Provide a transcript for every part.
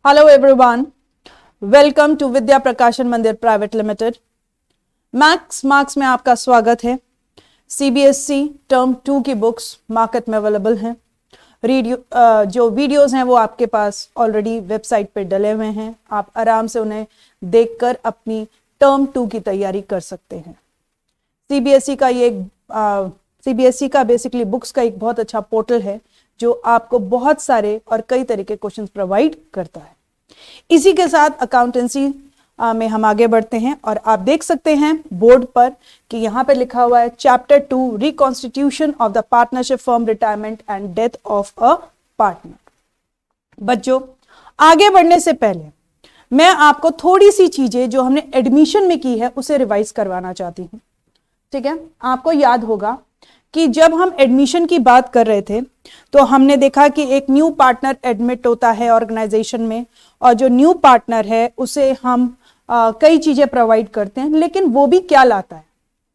Hello everyone, welcome to विद्या प्रकाशन मंदिर private limited. Max marks में आपका स्वागत है। सीबीएसई टर्म 2 की बुक्स मार्केट में अवेलेबल हैं। जो वीडियोस हैं वो आपके पास ऑलरेडी वेबसाइट पे डले हुए हैं। आप आराम से उन्हें देखकर अपनी टर्म 2 की तैयारी कर सकते हैं। सीबीएसई का बेसिकली बुक्स का एक बहुत अच्छा पोर्टल है जो आपको बहुत सारे और कई तरह के क्वेश्चंस प्रोवाइड करता है। इसी के साथ अकाउंटेंसी में हम आगे बढ़ते हैं और आप देख सकते हैं बोर्ड पर कि यहाँ पे लिखा हुआ है chapter 2 reconstitution of the partnership firm retirement and death of a partner. बच्चों, आगे बढ़ने से पहले मैं आपको थोड़ी सी चीजें जो हमने एडमिशन में की है उसे रिवाइज करवाना चाहती हूँ। ठीक है, आपको याद होगा कि जब हम एडमिशन की बात कर रहे थे तो हमने देखा कि एक न्यू पार्टनर एडमिट होता है ऑर्गेनाइजेशन में, और जो न्यू पार्टनर है उसे हम कई चीजें प्रोवाइड करते हैं, लेकिन वो भी क्या लाता है,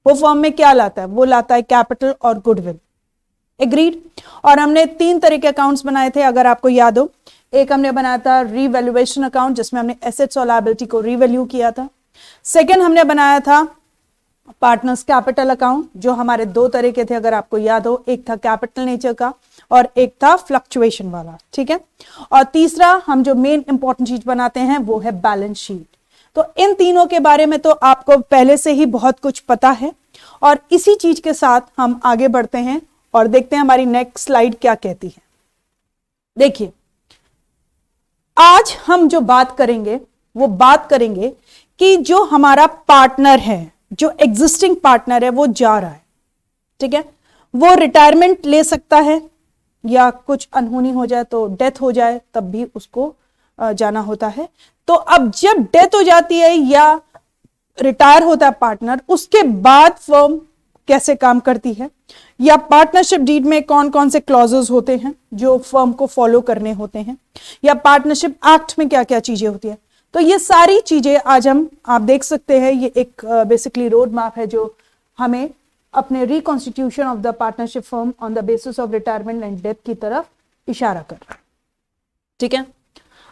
वो फर्म में क्या लाता है, वो लाता है कैपिटल और गुडविल। एग्रीड। और हमने 3 तरह के अकाउंट्स बनाए थे, अगर आपको याद हो। एक हमने बनाया था रीवैल्यूएशन अकाउंट, जिसमें हमने एसेट्स और लायबिलिटी को रीवैल्यू किया था। सेकेंड हमने बनाया था पार्टनर्स कैपिटल अकाउंट, जो हमारे 2 तरह के थे, अगर आपको याद हो। एक था कैपिटल नेचर का और एक था फ्लक्चुएशन वाला। ठीक है। और तीसरा हम जो मेन इंपॉर्टेंट चीज बनाते हैं वो है बैलेंस शीट। तो इन तीनों के बारे में तो आपको पहले से ही बहुत कुछ पता है, और इसी चीज के साथ हम आगे बढ़ते हैं और देखते हैं हमारी नेक्स्ट स्लाइड क्या कहती है। देखिए, आज हम जो बात करेंगे वो बात करेंगे कि जो हमारा पार्टनर है, जो एग्जिस्टिंग पार्टनर है, वो जा रहा है। ठीक है, वो रिटायरमेंट ले सकता है या कुछ अनहोनी हो जाए तो डेथ हो जाए तब भी उसको जाना होता है। तो अब जब डेथ हो जाती है या रिटायर होता है पार्टनर, उसके बाद फर्म कैसे काम करती है, या पार्टनरशिप डीड में कौन कौन से क्लॉजेस होते हैं जो फर्म को फॉलो करने होते हैं, या पार्टनरशिप एक्ट में क्या क्या चीजें होती है। तो ये सारी चीजें आज आप देख सकते हैं। ये एक बेसिकली रोड मैप है जो हमें अपने reconstitution of the partnership firm on the basis of retirement and death की तरफ इशारा कर रहा है। ठीक है,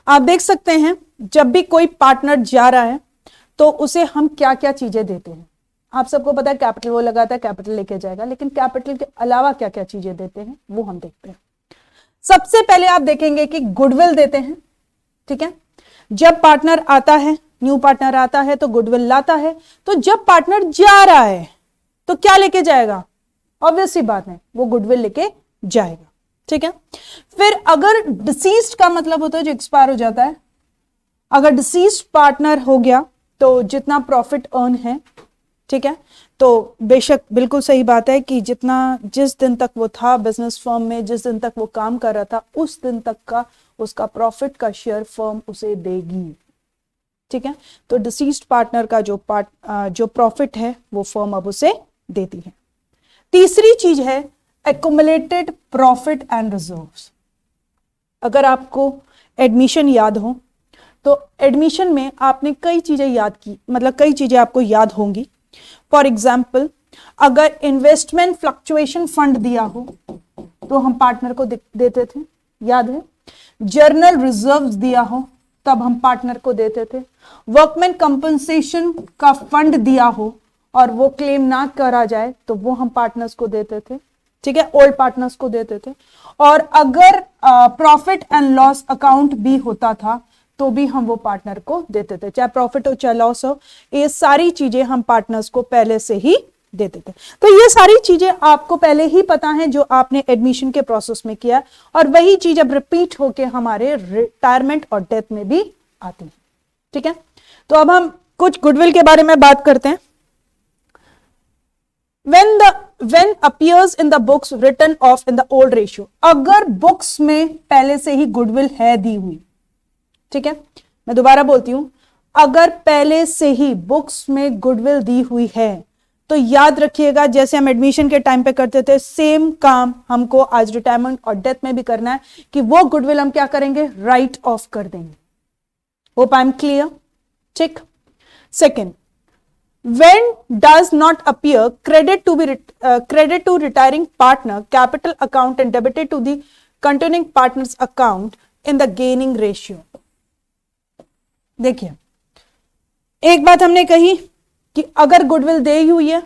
आप देख सकते हैं जब भी कोई पार्टनर जा रहा है तो उसे हम क्या क्या चीजें देते हैं। आप सबको पता है कैपिटल वो लगाता है, कैपिटल लेके जाएगा, लेकिन कैपिटल के अलावा क्या क्या चीजें देते हैं वो हम देखते हैं। सबसे पहले आप देखेंगे कि गुडविल देते हैं। ठीक है, जब पार्टनर आता है, न्यू पार्टनर आता है तो गुडविल लाता है। तो जब पार्टनर जा रहा है तो क्या लेके जाएगा? ऑब्वियस सी बात है, वो गुडविल लेके जाएगा। ठीक है, फिर अगर डिसीज्ड का मतलब होता है जो एक्सपायर हो जाता है, अगर डिसीज्ड पार्टनर हो गया तो जितना प्रॉफिट अर्न है, ठीक है, तो बेशक बिल्कुल सही बात है कि जिस दिन तक वो था बिजनेस फर्म में, जिस दिन तक वो काम कर रहा था, उस दिन तक का उसका प्रॉफिट का शेयर फर्म उसे देगी। ठीक है, तो डिसीज्ड पार्टनर का जो प्रॉफिट है वो फर्म अब उसे देती है। तीसरी चीज है एक्युमुलेटेड प्रॉफिट एंड रिजर्व्स। अगर आपको एडमिशन याद हो तो एडमिशन में आपने कई चीजें याद की, मतलब कई चीजें आपको याद होंगी। फॉर एग्जाम्पल, अगर इन्वेस्टमेंट फ्लक्चुएशन फंड दिया हो तो हम पार्टनर को देते थे, याद है। जर्नल रिजर्व्स दिया हो तब हम पार्टनर को देते थे। वर्कमैन कंपनसेशन का फंड दिया हो और वो क्लेम ना करा जाए तो वो हम पार्टनर्स को देते थे। ठीक है, ओल्ड पार्टनर्स को देते थे। और अगर प्रॉफिट एंड लॉस अकाउंट भी होता था तो भी हम वो पार्टनर को देते थे, चाहे प्रॉफिट हो चाहे लॉस हो। ये सारी चीजें हम पार्टनर्स को पहले से ही देते थे। तो ये सारी चीजें आपको पहले ही पता है जो आपने एडमिशन के प्रोसेस में किया, और वही चीज अब रिपीट होके हमारे रिटायरमेंट और डेथ में भी आती है। ठीक है, तो अब हम कुछ गुडविल के बारे में बात करते हैं। when appears in the books written off in the old ratio, अगर बुक्स में पहले से ही गुडविल है दी हुई, ठीक है, मैं दोबारा बोलती हूं, अगर पहले से ही बुक्स में गुडविल दी हुई है तो याद रखिएगा, जैसे हम एडमिशन के टाइम पे करते थे, सेम काम हमको आज रिटायरमेंट और डेथ में भी करना है कि वो गुडविल हम क्या करेंगे? राइट ऑफ कर देंगे। Hope I am clear. ठीक। Second, when does not appear credit to retiring partner capital account and debited to the continuing partner's account in the gaining ratio. देखिए, एक बात हमने कही कि अगर गुडविल दे हुई है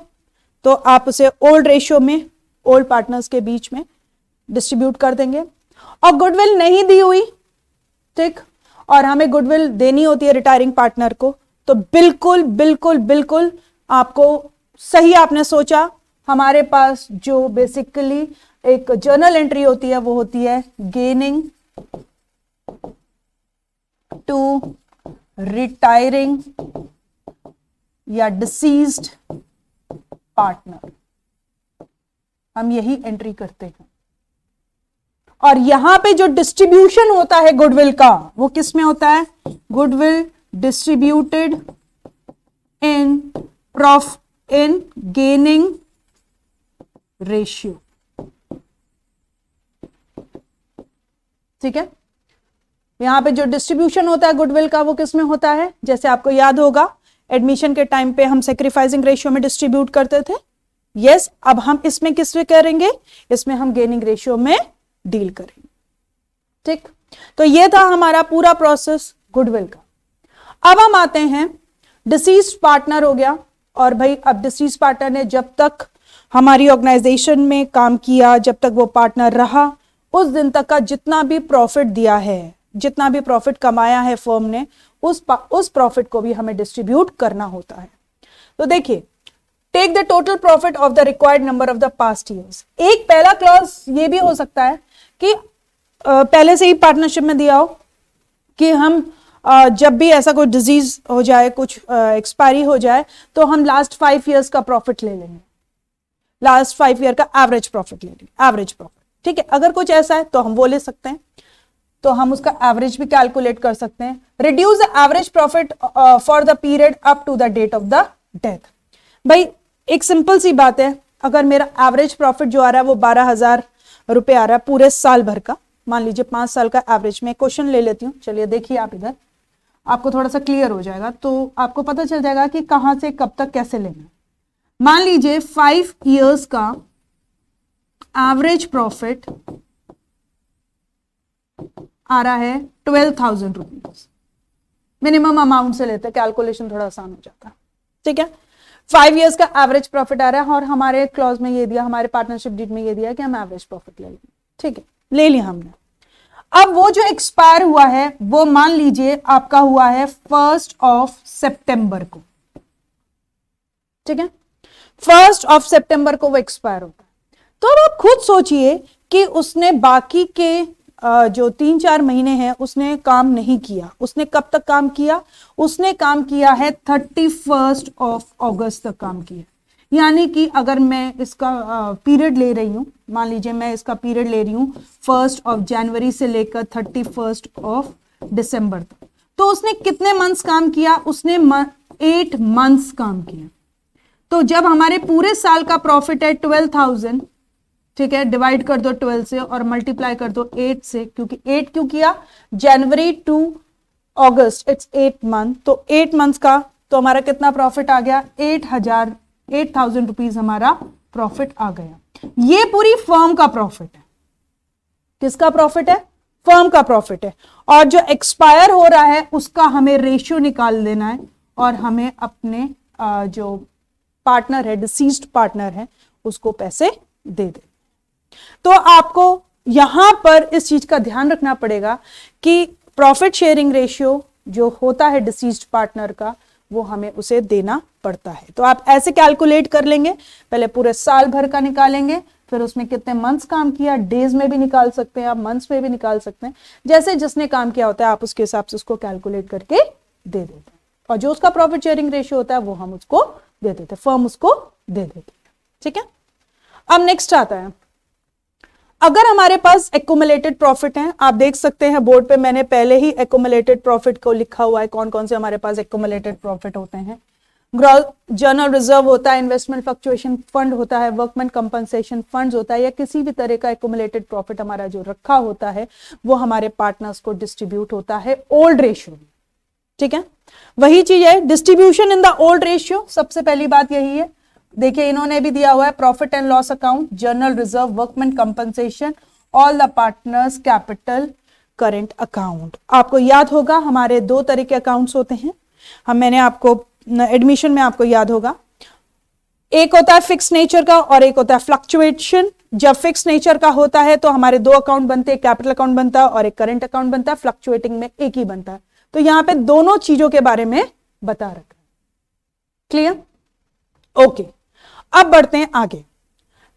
तो आप उसे ओल्ड रेशियो में, ओल्ड पार्टनर्स के बीच में डिस्ट्रीब्यूट कर देंगे। और गुडविल नहीं दी हुई, ठीक, और हमें गुडविल देनी होती है रिटायरिंग पार्टनर को, तो बिल्कुल बिल्कुल बिल्कुल आपको सही आपने सोचा, हमारे पास जो बेसिकली एक जर्नल एंट्री होती है वो होती है गेनिंग टू रिटायरिंग या डिसीज्ड पार्टनर, हम यही एंट्री करते हैं। और यहां पे जो डिस्ट्रीब्यूशन होता है गुडविल का, वो किस में होता है? Goodwill distributed in gaining ratio, ठीक है। यहां पे जो डिस्ट्रीब्यूशन होता है गुडविल का वो किस में होता है? जैसे आपको याद होगा एडमिशन के टाइम पे हम सैक्रिफाइसिंग रेशियो में डिस्ट्रीब्यूट करते थे। यस, अब हम इसमें किस में करेंगे? इसमें हम गेनिंग रेशियो में डील करेंगे, ठीक। तो ये था हमारा पूरा प्रोसेस गुडविल का। अब हम आते हैं डिसीज्ड पार्टनर हो गया, और भाई अब डिसीज्ड पार्टनर ने जब तक हमारी ऑर्गेनाइजेशन में काम किया, जब तक वो पार्टनर रहा, उस दिन तक का जितना भी प्रॉफिट दिया है, जितना भी प्रॉफिट कमाया है फर्म ने, उस प्रॉफिट को भी हमें डिस्ट्रीब्यूट करना होता है। तो देखिए, take the total profit of the required number of the past years. एक पहला क्लॉज ये भी हो सकता है कि पहले से ही पार्टनरशिप में दिया हो कि हम जब भी ऐसा कोई डिजीज हो जाए, कुछ एक्सपायरी हो जाए, तो हम लास्ट 5 ईयर्स का प्रॉफिट ले लेंगे, लास्ट 5 ईयर का एवरेज प्रॉफिट ले लेंगे, एवरेज प्रॉफिट, ठीक है। अगर कुछ ऐसा है तो हम वो ले सकते हैं, तो हम उसका एवरेज भी कैलकुलेट कर सकते हैं। Reduce the average profit for the period up to the date of the death. भाई एक सिंपल सी बात है, अगर मेरा एवरेज प्रॉफिट जो आ रहा है वो 12,000 रुपए आ रहा है पूरे साल भर का, मान लीजिए 5 साल का एवरेज में, क्वेश्चन ले लेती हूँ, चलिए देखिए आप इधर, आपको थोड़ा सा क्लियर हो जाएगा, तो आपको पता चल जाएगा कि कहां से कब तक कैसे लेना। मान लीजिए 5 इयर्स का एवरेज प्रॉफिट आ रहा है 12,000 रुपीज, मिनिमम अमाउंट से लेते हैं, कैलकुलेशन थोड़ा आसान हो जाता है, ठीक है। 5 इयर्स का एवरेज प्रॉफिट आ रहा है, और हमारे क्लॉज में ये दिया, हमारे पार्टनरशिप डीड में ये दिया कि हम एवरेज प्रॉफिट ले लेंगे, ठीक है, ले लिया हमने। अब वो जो एक्सपायर हुआ है वो मान लीजिए आपका हुआ है 1 सितंबर को, ठीक है, 1 सितंबर को वो एक्सपायर होता है। तो अब आप खुद सोचिए कि उसने बाकी के जो 3-4 महीने हैं उसने काम नहीं किया। उसने कब तक काम किया? उसने काम किया है 31 अगस्त तक काम किया। यानी कि अगर मैं इसका पीरियड ले रही हूं, मान लीजिए मैं इसका पीरियड ले रही हूं 1 जनवरी से लेकर 31 दिसंबर तक, तो उसने कितने मंथ्स काम किया? उसने 8 मंथ्स काम किया। तो जब हमारे पूरे साल का प्रॉफिट है 12,000, ठीक है, डिवाइड कर दो 12 से और मल्टीप्लाई कर दो 8 से, क्योंकि 8 क्यों किया? जनवरी टू अगस्त, इट्स 8 मंथ, तो 8 मंथ्स का तो हमारा कितना प्रॉफिट आ गया? 8,000 रुपीज हमारा प्रॉफिट आ गया। ये पूरी फर्म का प्रॉफिट है। किसका प्रॉफिट है? फर्म का प्रॉफिट है। और जो एक्सपायर हो रहा है उसका हमें रेशियो निकाल देना है, और हमें अपने जो पार्टनर है, डिसीज्ड पार्टनर है, उसको पैसे दे दे। तो आपको यहां पर इस चीज का ध्यान रखना पड़ेगा कि प्रॉफिट शेयरिंग रेशियो जो होता है डिसीज्ड पार्टनर का, वो हमें उसे देना पड़ता है। तो आप ऐसे कैलकुलेट कर लेंगे, पहले पूरे साल भर का निकालेंगे, फिर उसमें कितने मंथ्स काम किया, डेज में भी निकाल सकते हैं आप, मंथ्स में भी निकाल सकते हैं, जैसे जिसने काम किया होता है आप उसके हिसाब से उसको कैलकुलेट करके दे देते हैं, और जो उसका प्रॉफिट शेयरिंग रेशियो होता है वो हम उसको दे देते हैं, फर्म उसको दे देती है, ठीक है। अब नेक्स्ट आता है, अगर हमारे पास एक्यूमुलेटेड प्रॉफिट है, आप देख सकते हैं बोर्ड पे मैंने पहले ही एक्यूमुलेटेड प्रॉफिट को लिखा हुआ है, कौन कौन से हमारे पास एक्यूमुलेटेड प्रॉफिट होते हैं। जर्नल रिजर्व होता है, इन्वेस्टमेंट फ्लक्चुएशन फंड होता है, वर्कमैन कंपनसेशन फंड होता है, या किसी भी तरह का एक्यूमुलेटेड प्रॉफिट हमारा जो रखा होता है वो हमारे पार्टनर्स को डिस्ट्रीब्यूट होता है ओल्ड रेशियो में, ठीक है। वही चीज है distribution in the old ratio. सबसे पहली बात यही है, देखिए इन्होंने भी दिया हुआ है profit and loss account, journal reserve, workman compensation, all the partners capital, current account. आपको याद होगा हमारे दो तरह के अकाउंट्स होते हैं, मैंने आपको एडमिशन में आपको याद होगा, एक होता है फिक्स नेचर का और एक होता है फ्लक्चुएशन। जब फिक्स नेचर का होता है तो हमारे दो अकाउंट बनते हैं, कैपिटल अकाउंट बनता है और एक करंट अकाउंट बनता है, फ्लक्चुएटिंग में एक ही बनता है। तो यहां पे दोनों चीजों के बारे में बता रखा है। क्लियर? ओके, अब बढ़ते हैं आगे।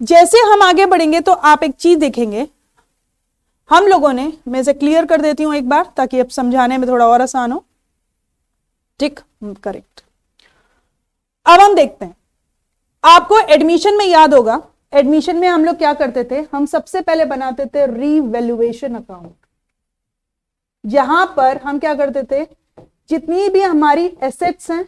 जैसे हम आगे बढ़ेंगे तो आप एक चीज देखेंगे, हम लोगों ने, मैं इसे क्लियर कर देती हूं एक बार ताकि अब समझाने में थोड़ा और आसान हो। ठीक, करेक्ट। अब हम देखते हैं, आपको एडमिशन में याद होगा, एडमिशन में हम लोग क्या करते थे, हम सबसे पहले बनाते थे रीवैल्यूएशन अकाउंट। यहां पर हम क्या करते थे, जितनी भी हमारी एसेट्स हैं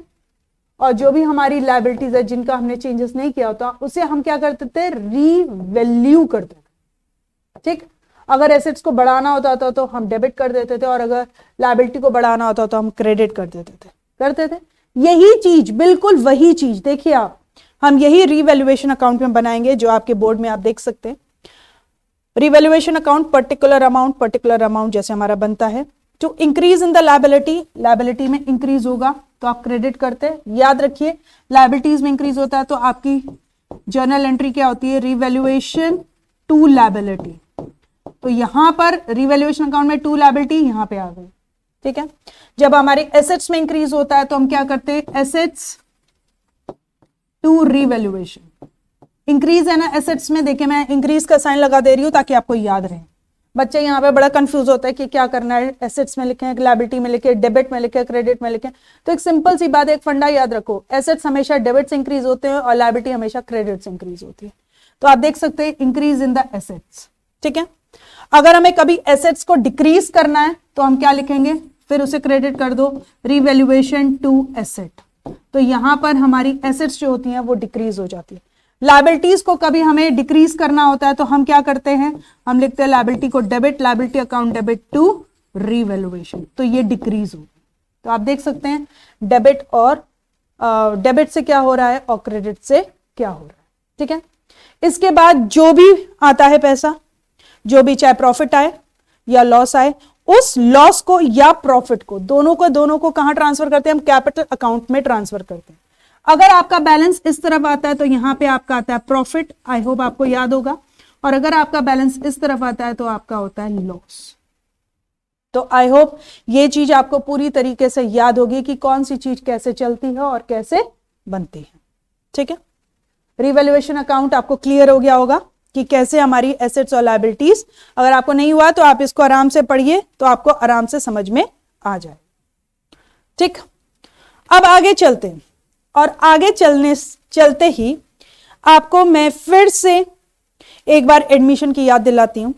और जो भी हमारी लायबिलिटीज है जिनका हमने चेंजेस नहीं किया होता, उसे हम क्या करते थे, रीवैल्यू करते थे। ठीक, अगर एसेट्स को बढ़ाना होता था तो हम डेबिट कर देते थे और अगर लायबिलिटी को बढ़ाना होता तो हम क्रेडिट कर देते थे। यही चीज, बिल्कुल वही चीज देखिए आप, हम यही रीवैल्यूएशन अकाउंट में बनाएंगे जो आपके बोर्ड में आप देख सकते हैं। रीवैल्यूएशन अकाउंट पर्टिकुलर अमाउंट जैसे हमारा बनता है, to increase in the liability में इंक्रीज होगा तो आप क्रेडिट करते हैं। याद रखिए, लायबिलिटीज में इंक्रीज होता है तो आपकी जर्नल एंट्री क्या होती है, रीवैल्यूएशन टू लायबिलिटी। तो यहां पर रीवैल्यूएशन अकाउंट में टू लायबिलिटी यहां पे आ गई। ठीक है, जब हमारे एसेट्स में इंक्रीज होता है तो हम क्या करते हैं, एसेट्स टू रीवैल्यूएशन। इंक्रीज है ना एसेट्स में, देखिए मैं इंक्रीज का साइन लगा दे रही हूं ताकि आपको याद रहे। बच्चे यहाँ पे बड़ा कंफ्यूज होता है कि क्या करना है, एसेट्स में लिखें, लायबिलिटी में लिखें, डेबिट में लिखें, क्रेडिट में लिखें। तो एक सिंपल सी बात, एक फंडा याद रखो, एसेट्स हमेशा डेबिट से इंक्रीज होते हैं और लायबिलिटी हमेशा क्रेडिट से इंक्रीज होती है। तो आप देख सकते हैं इंक्रीज इन द एसेट्स। ठीक है, अगर हमें कभी एसेट्स को डिक्रीज करना है तो हम क्या लिखेंगे, फिर उसे क्रेडिट कर दो, रीवैल्यूएशन टू एसेट। तो यहां पर हमारी एसेट्स जो होती हैं वो डिक्रीज हो जाती है। लायबिलिटीज को कभी हमें डिक्रीज करना होता है तो हम क्या करते हैं, हम लिखते हैं लायबिलिटी को debit, liability account debit to revaluation, तो ये डिक्रीज हो। तो आप देख सकते हैं डेबिट और डेबिट से क्या हो रहा है और क्रेडिट से क्या हो रहा है। ठीक है, इसके बाद जो भी आता है पैसा, जो भी चाहे प्रॉफिट आए या लॉस आए, उस लॉस को या प्रॉफिट को, दोनों को कहां ट्रांसफर करते हैं, हम कैपिटल अकाउंट में ट्रांसफर करते हैं। अगर आपका बैलेंस इस तरफ आता है तो यहां पे आपका आता है प्रॉफिट, आई होप आपको याद होगा, और अगर आपका बैलेंस इस तरफ आता है तो आपका होता है लॉस। तो आई होप ये चीज आपको पूरी तरीके से याद होगी कि कौन सी चीज कैसे चलती है और कैसे बनती है। ठीक है, रिवैल्यूएशन अकाउंट आपको क्लियर हो गया होगा कि कैसे हमारी एसेट्स और लायबिलिटीज, अगर आपको नहीं हुआ तो आप इसको आराम से पढ़िए तो आपको आराम से समझ में आ जाए। ठीक, अब आगे चलते हैं और आगे चलते ही आपको मैं फिर से एक बार एडमिशन की याद दिलाती हूं,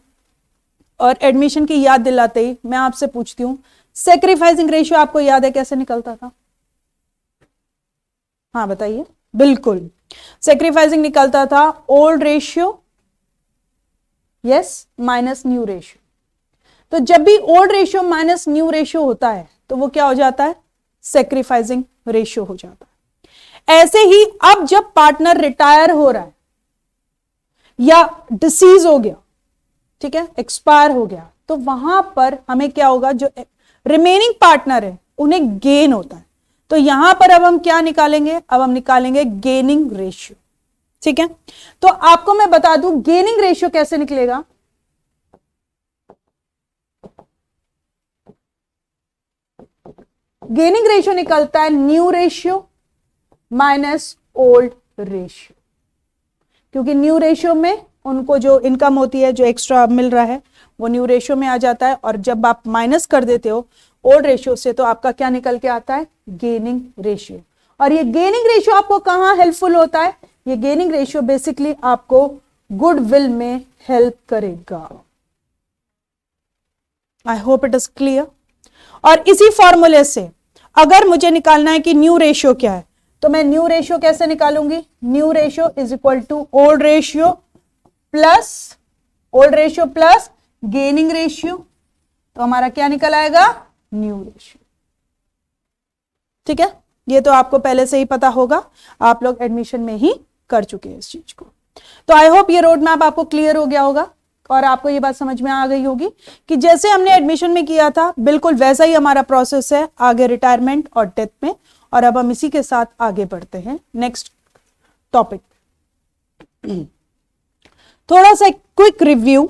और एडमिशन की याद दिलाते ही मैं आपसे पूछती हूं, सैक्रिफाइसिंग रेशियो आपको याद है कैसे निकलता था? हाँ बताइए। बिल्कुल, सैक्रिफाइसिंग निकलता था old ratio yes minus new ratio. तो जब भी old ratio minus new ratio होता है तो वो क्या हो जाता है, सैक्रिफाइसिंग रेशियो हो जाता है। ऐसे ही अब जब पार्टनर रिटायर हो रहा है या डिसीज हो गया, ठीक है, एक्सपायर हो गया, तो वहां पर हमें क्या होगा, जो रिमेनिंग पार्टनर है उन्हें गेन होता है। तो यहां पर अब हम क्या निकालेंगे, अब हम निकालेंगे गेनिंग रेशियो। ठीक है, तो आपको मैं बता दूं गेनिंग रेशियो कैसे निकलेगा। गेनिंग रेशियो निकलता है new ratio minus old ratio, क्योंकि न्यू रेशियो में उनको जो इनकम होती है, जो एक्स्ट्रा मिल रहा है, वो न्यू रेशियो में आ जाता है, और जब आप माइनस कर देते हो ओल्ड रेशियो से तो आपका क्या निकल के आता है, गेनिंग रेशियो। और ये गेनिंग रेशियो आपको कहां हेल्पफुल होता है, ये गेनिंग रेशियो बेसिकली आपको गुडविल में हेल्प करेगा। I hope it is clear. और इसी फॉर्मूले से अगर मुझे निकालना है कि न्यू रेशियो क्या है, तो मैं न्यू रेशियो कैसे निकालूंगी, new ratio is equal to old ratio plus gaining ratio, तो हमारा क्या निकल आएगा, न्यू रेशियो। ठीक है, ये तो आपको पहले से ही पता होगा, आप लोग एडमिशन में ही कर चुके हैं इस चीज को। तो आई होप ये रोड मैप आपको क्लियर हो गया होगा। और आपको ये बात समझ में आ गई होगी कि जैसे हमने एडमिशन में किया था बिल्कुल वैसा ही हमारा प्रोसेस है आगे रिटायरमेंट और डेथ में। और अब हम इसी के साथ आगे बढ़ते हैं नेक्स्ट टॉपिक। थोड़ा सा क्विक रिव्यू,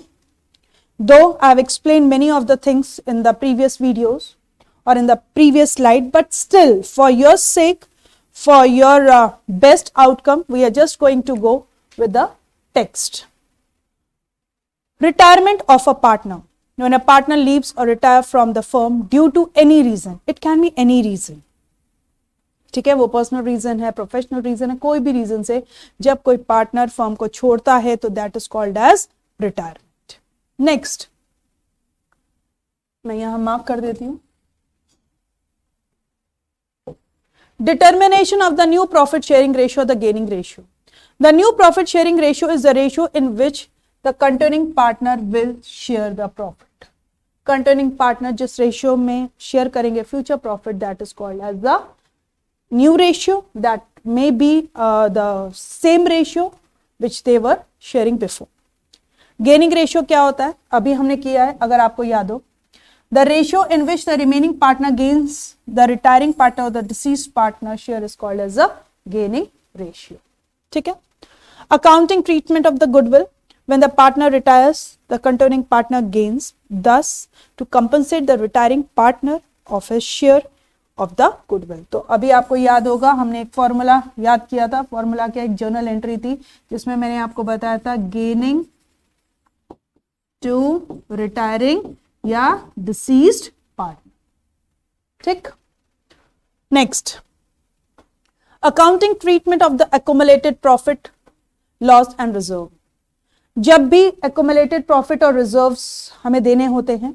दो I have explain many of the things in the previous videos or in the previous slide, but still for your sake, for your best outcome, we are just going to go with the text. Retirement of a partner. When a partner leaves or retire from the firm due to any reason, it can be any reason. ठीक है, वो personal reason है, professional reason है, कोई भी reason से जब कोई पार्टनर फर्म को छोड़ता है तो that is called as retirement. Next, मैं यहां मार्क कर देती हूं। Determination of the new profit sharing ratio, the gaining ratio. The new profit sharing ratio is the ratio in which the containing partner will share the profit. Containing partner जिस ratio में share करेंगे future profit, that is called as the new ratio. That may be the same ratio which they were sharing before. Gaining ratio क्या होता है? अभी हमने किया है, अगर आपको याद हो, the ratio in which the remaining partner gains the retiring partner or the deceased partner share is called as a gaining ratio. ठीक है? Accounting treatment of the goodwill. When the partner retires, the containing partner gains, thus to compensate the retiring partner of his share of the goodwill. तो अभी आपको याद होगा हमने एक formula याद किया था, फॉर्मूला क्या एक जर्नल एंट्री थी जिसमें मैंने आपको बताया था गेनिंग टू रिटायरिंग या डिसीज्ड पार्टनर। ठीक, next, accounting treatment of the accumulated profit loss and reserve. जब भी एक्युमुलेटेड प्रॉफिट और रिजर्व्स हमें देने होते हैं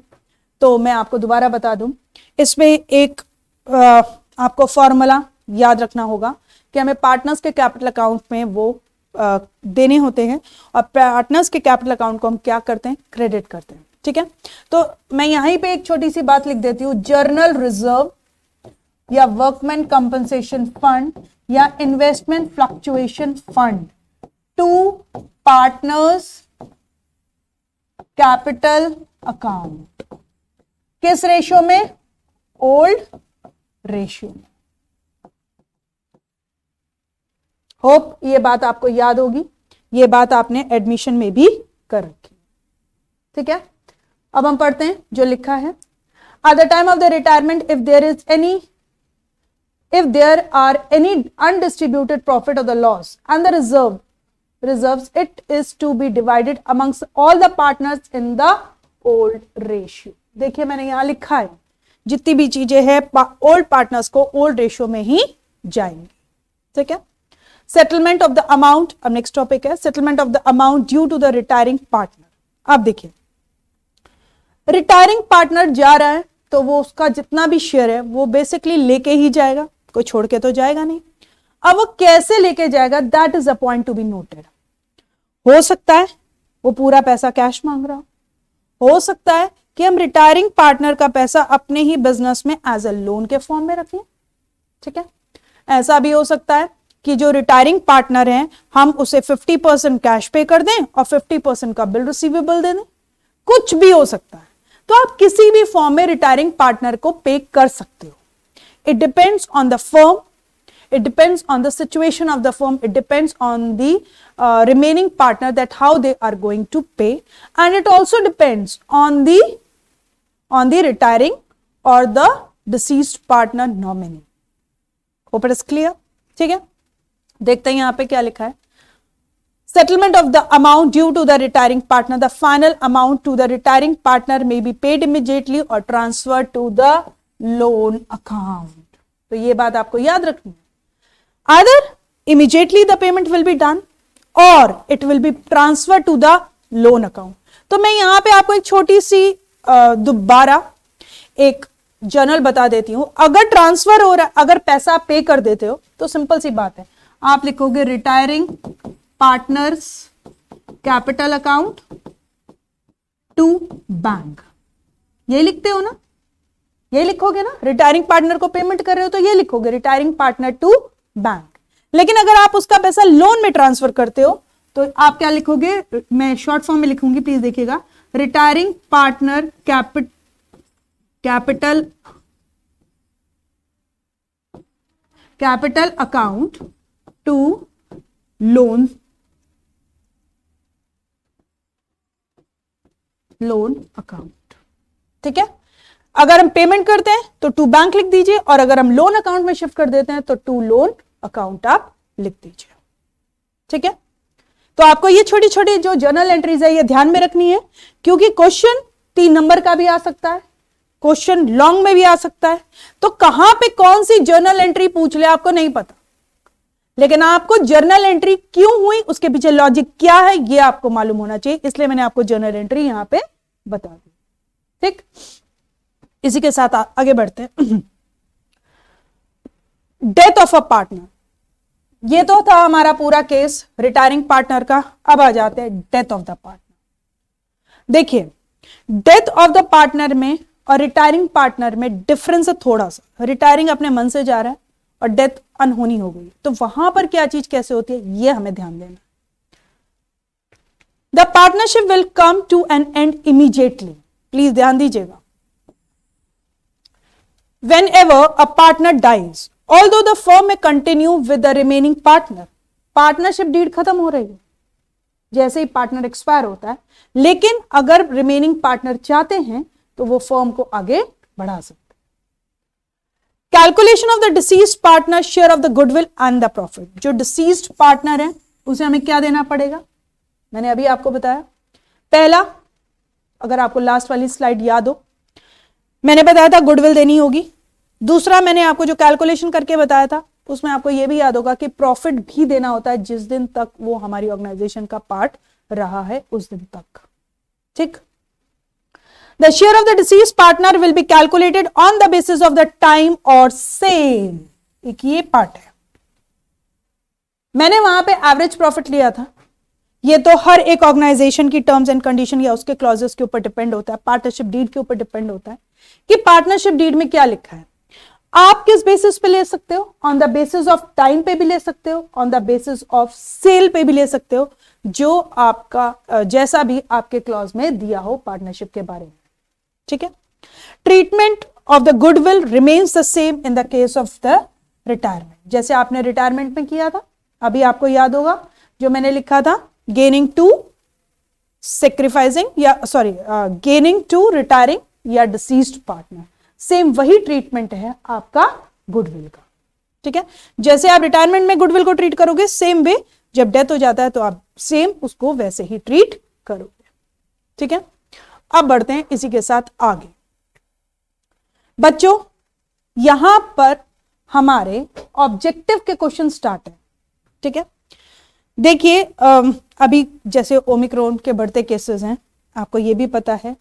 तो मैं आपको दोबारा बता दूं, इसमें एक आपको फॉर्मूला याद रखना होगा कि हमें पार्टनर्स के कैपिटल अकाउंट में वो देने होते हैं और पार्टनर्स के कैपिटल अकाउंट को हम क्या करते हैं, क्रेडिट करते हैं। ठीक है, तो मैं यहीं पे एक छोटी सी बात लिख देती हूं, जर्नल रिजर्व या वर्कमैन कंपनसेशन फंड या investment fluctuation fund to partners capital account किस रेशियो में, ओल्ड रेशियो में। होप ये बात आपको याद होगी, ये बात आपने एडमिशन में भी कर रखी। ठीक है, अब हम पढ़ते हैं जो लिखा है। At the time of the retirement if there are any undistributed profit of the loss and the reserves, it is to be divided amongst all the partners in the old ratio. देखिए मैंने यहां लिखा है जितनी भी चीजें हैं old partners को ओल्ड रेशियो में ही जाएंगे। ठीक है, सेटलमेंट ऑफ द अमाउंट, अब नेक्स्ट टॉपिक है settlement of the amount due to the retiring partner. अब देखिए रिटायरिंग पार्टनर जा रहा है तो वो उसका जितना भी शेयर है वो बेसिकली लेके ही जाएगा, कोई छोड़ के तो जाएगा नहीं। अब वो कैसे लेके जाएगा, that is a point to be noted. हो सकता है वो पूरा पैसा कैश मांग रहा हो सकता है कि हम रिटायरिंग पार्टनर का पैसा अपने ही बिजनेस में एज अ लोन के फॉर्म में रखें। ठीक है, ऐसा भी हो सकता है कि जो रिटायरिंग पार्टनर है हम उसे 50% कैश पे कर दें और 50% का बिल रिसीवेबल दे दें, कुछ भी हो सकता है। तो आप किसी भी फॉर्म में रिटायरिंग पार्टनर को पे कर सकते हो। It depends on the firm, it depends on the situation of the firm, it depends on the remaining partner that how they are going to pay, and it also depends on the retiring or the deceased partner nominee. Hope it is clear. ठीक है, देखते हैं यहां पे क्या लिखा है। Settlement of the amount due to the retiring partner, the final amount to the retiring partner may be paid immediately or transferred to the loan account. तो ये बात आपको याद रखनी है। Either immediately the payment will be done or it will be transferred to the loan account. तो मैं यहां पे आपको एक छोटी सी दोबारा एक जर्नल बता देती हूं। अगर ट्रांसफर हो रहा है, अगर पैसा पे कर देते हो तो सिंपल सी बात है, आप लिखोगे retiring partners capital account to bank. ये लिखते हो ना, ये लिखोगे ना, रिटायरिंग पार्टनर को पेमेंट कर रहे हो तो ये लिखोगे रिटायरिंग पार्टनर टू बैंक। लेकिन अगर आप उसका पैसा लोन में ट्रांसफर करते हो तो आप क्या लिखोगे, मैं शॉर्ट फॉर्म में लिखूंगी, प्लीज देखिएगा, retiring partner capital account to loan account. ठीक है, अगर हम पेमेंट करते हैं तो टू बैंक लिख दीजिए, और अगर हम लोन अकाउंट में शिफ्ट कर देते हैं तो टू लोन अकाउंट आप लिख दीजिए। ठीक है, तो आपको ये छोटी छोटी जो जर्नल एंट्रीज है ये ध्यान में रखनी है, क्योंकि क्वेश्चन 3 नंबर का भी आ सकता है, क्वेश्चन लॉन्ग में भी आ सकता है। तो कहां पे कौन सी जर्नल एंट्री पूछ ले आपको नहीं पता, लेकिन आपको जर्नल एंट्री क्यों हुई, उसके पीछे लॉजिक क्या है, ये आपको मालूम होना चाहिए, इसलिए मैंने आपको जर्नल एंट्री यहां पे बता दी। ठीक, इसी के साथ आगे बढ़ते हैं। डेथ ऑफ अ पार्टनर, ये तो था हमारा पूरा केस रिटायरिंग पार्टनर का। अब आ जाते हैं डेथ ऑफ द पार्टनर। देखिए, डेथ ऑफ द पार्टनर में और रिटायरिंग पार्टनर में डिफरेंस है थोड़ा सा। रिटायरिंग अपने मन से जा रहा है और डेथ अनहोनी हो गई, तो वहां पर क्या चीज कैसे होती है ये हमें ध्यान देना। The partnership will come to an end immediately, please ध्यान दीजिएगा। Whenever a partner dies, although the firm may continue with the remaining partner, partnership deed खत्म हो रही है जैसे ही पार्टनर एक्सपायर होता है, लेकिन अगर रिमेनिंग पार्टनर चाहते हैं तो वो फर्म को आगे बढ़ा सकते हैं। Calculation of the deceased partner share of the goodwill and the profit, जो डिसीज्ड पार्टनर है उसे हमें क्या देना पड़ेगा, मैंने अभी आपको बताया। पहला, अगर आपको लास्ट वाली स्लाइड याद हो, मैंने बताया था गुडविल देनी होगी। दूसरा, मैंने आपको जो कैलकुलेशन करके बताया था उसमें आपको यह भी याद होगा कि प्रॉफिट भी देना होता है जिस दिन तक वो हमारी ऑर्गेनाइजेशन का पार्ट रहा है उस दिन तक। ठीक, the share of the disease partner will be calculated on the basis of the time और सेम, एक ये पार्ट है। मैंने वहां पे एवरेज प्रॉफिट लिया था, ये तो हर एक ऑर्गेनाइजेशन की टर्म्स एंड कंडीशन या उसके क्लॉजेस के ऊपर डिपेंड होता है, पार्टनरशिप डीड के ऊपर डिपेंड होता है कि पार्टनरशिप डीड में क्या लिखा है। आप किस बेसिस पे ले सकते हो, on the basis of time पे भी ले सकते हो, on the basis of sale पे भी ले सकते हो, जो आपका जैसा भी आपके क्लॉज में दिया हो पार्टनरशिप के बारे में। ठीक है, treatment of the goodwill remains the same in the case of the retirement, जैसे आपने रिटायरमेंट में किया था। अभी आपको याद होगा जो मैंने लिखा था, गेनिंग टू सेक्रीफाइसिंग या सॉरी गेनिंग टू रिटायरिंग या डिसीज्ड पार्टनर, सेम वही ट्रीटमेंट है आपका गुडविल का। ठीक है, जैसे आप रिटायरमेंट में गुडविल को ट्रीट करोगे, सेम वे जब डेथ हो जाता है तो आप सेम उसको वैसे ही ट्रीट करोगे। ठीक है, अब बढ़ते हैं इसी के साथ आगे। बच्चों, यहां पर हमारे ऑब्जेक्टिव के क्वेश्चन स्टार्ट है। ठीक है, देखिए अभी जैसे ओमिक्रॉन के बढ़ते केसेस हैं, आपको ये भी पता है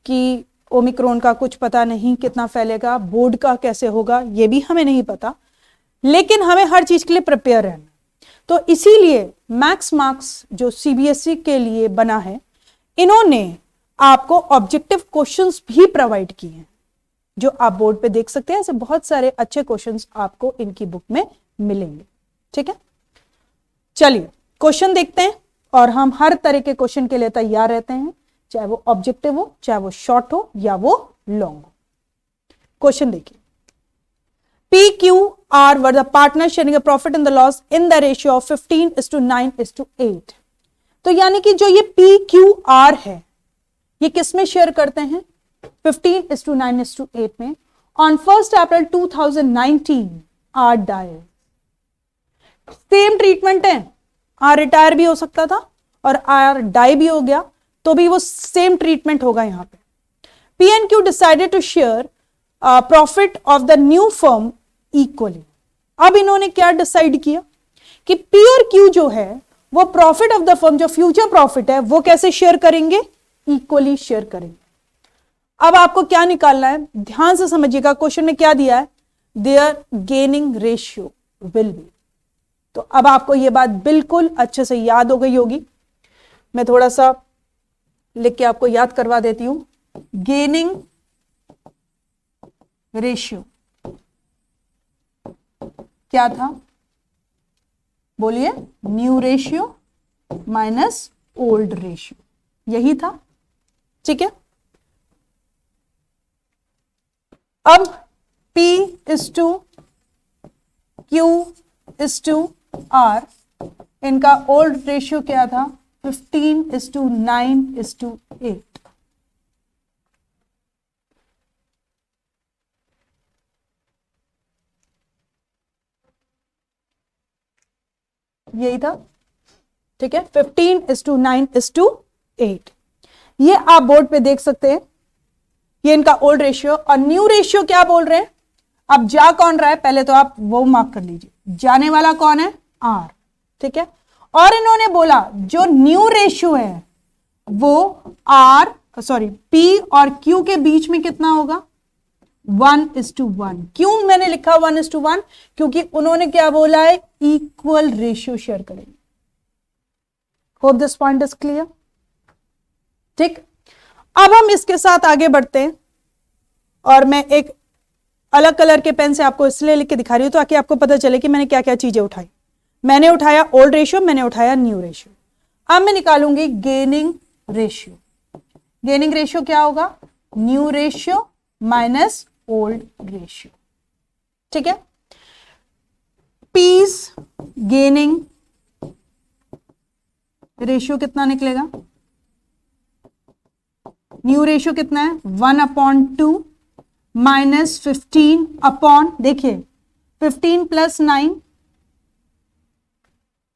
कि ओमिक्रॉन का कुछ पता नहीं कितना फैलेगा, बोर्ड का कैसे होगा ये भी हमें नहीं पता, लेकिन हमें हर चीज के लिए प्रिपेयर रहना। तो इसीलिए मैक्स मार्क्स जो सीबीएसई के लिए बना है, इन्होंने आपको ऑब्जेक्टिव क्वेश्चंस भी प्रोवाइड किए हैं जो आप बोर्ड पे देख सकते हैं। ऐसे बहुत सारे अच्छे क्वेश्चंस आपको इनकी बुक में मिलेंगे। ठीक है, चलिए क्वेश्चन देखते हैं, और हम हर तरह के क्वेश्चन के लिए तैयार रहते हैं, चाहे वो ऑब्जेक्टिव हो, चाहे वो शॉर्ट हो या वो लॉन्ग हो। क्वेश्चन देखिए, PQR were the partners sharing a profit and the loss in the ratio of 15:9:8। तो यानी कि जो ये PQR है ये किस में शेयर करते हैं, 15:9:8 में। On 1 April 2019 or die, same treatment है, आर रिटायर भी हो सकता था और आर डाई भी हो गया तो भी वो सेम ट्रीटमेंट होगा। यहां पे PNQ decided to share profit of the new firm equally. अब इन्होंने क्या डिसाइड किया कि P और Q जो है वो प्रॉफिट ऑफ द फर्म, जो फ्यूचर प्रॉफिट है वो कैसे शेयर करेंगे, इक्वली शेयर करेंगे। अब आपको क्या निकालना है, ध्यान से समझिएगा, क्वेश्चन में क्या दिया है, there gaining ratio will be. तो अब आपको यह बात बिल्कुल अच्छे से याद हो गई होगी, मैं थोड़ा सा लिख के आपको याद करवा देती हूं। गेनिंग रेशियो क्या था, बोलिए, new ratio minus old ratio, यही था। ठीक है, अब P is to Q is to R, इनका ओल्ड रेशियो क्या था? 15:9:8। यही था। ठीक है, 15:9:8। ये आप बोर्ड पे देख सकते हैं, ये इनका ओल्ड रेशियो। और न्यू रेशियो क्या बोल रहे हैं? अब जा कौन रहा है, पहले तो आप वो मार्क कर लीजिए, जाने वाला कौन है? R। ठीक है, और इन्होंने बोला जो न्यू रेशियो है वो P और Q के बीच में कितना होगा? 1:1। क्यों मैंने लिखा 1:1? क्योंकि उन्होंने क्या बोला है? इक्वल रेशियो शेयर करेंगे। Hope this point is clear. ठीक, अब हम इसके साथ आगे बढ़ते हैं, और मैं एक अलग कलर के पेन से आपको इसलिए लिख के दिखा रही हूं ताकि आपको पता चले कि मैंने क्या क्या चीजें उठाई। मैंने उठाया ओल्ड रेशियो, मैंने उठाया न्यू रेशियो। अब मैं निकालूंगी गेनिंग रेशियो। गेनिंग रेशियो क्या होगा? New ratio minus old ratio. ठीक है, पीस गेनिंग रेशियो कितना निकलेगा? न्यू रेशियो कितना है? 1/2 माइनस 15 अपॉन, देखिए 15 प्लस 9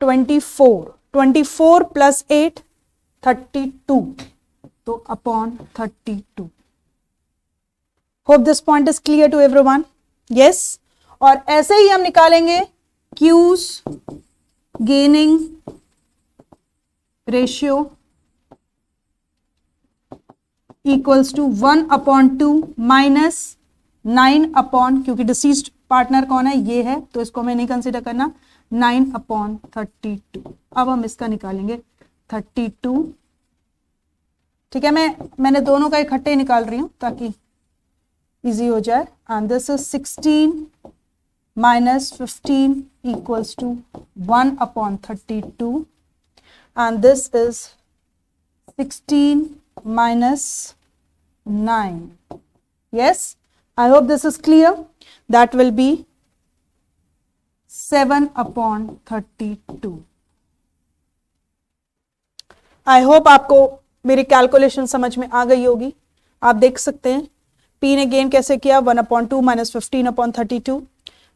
24, 24 प्लस 8 32, तो upon 32। Hope this point is clear to everyone. Yes, और ऐसे ही हम निकालेंगे Q's gaining ratio equals to 1/2 minus 9 क्योंकि डिसीज्ड पार्टनर कौन है? ये है, तो इसको हमें नहीं कंसीडर करना, 9/32। अब हम इसका निकालेंगे 32। ठीक है, मैंने दोनों का इकट्ठे निकाल रही हूं ताकि इजी हो जाए। And this is 16 minus 15 equals to 1/32, and this is 16 minus 9. Yes, I hope this is clear. That will be 7/32. I hope आपको मेरी कैलकुलेशन समझ में आ गई होगी। आप देख सकते हैं P ने गेन कैसे किया? 1/2 माइनस 15/32।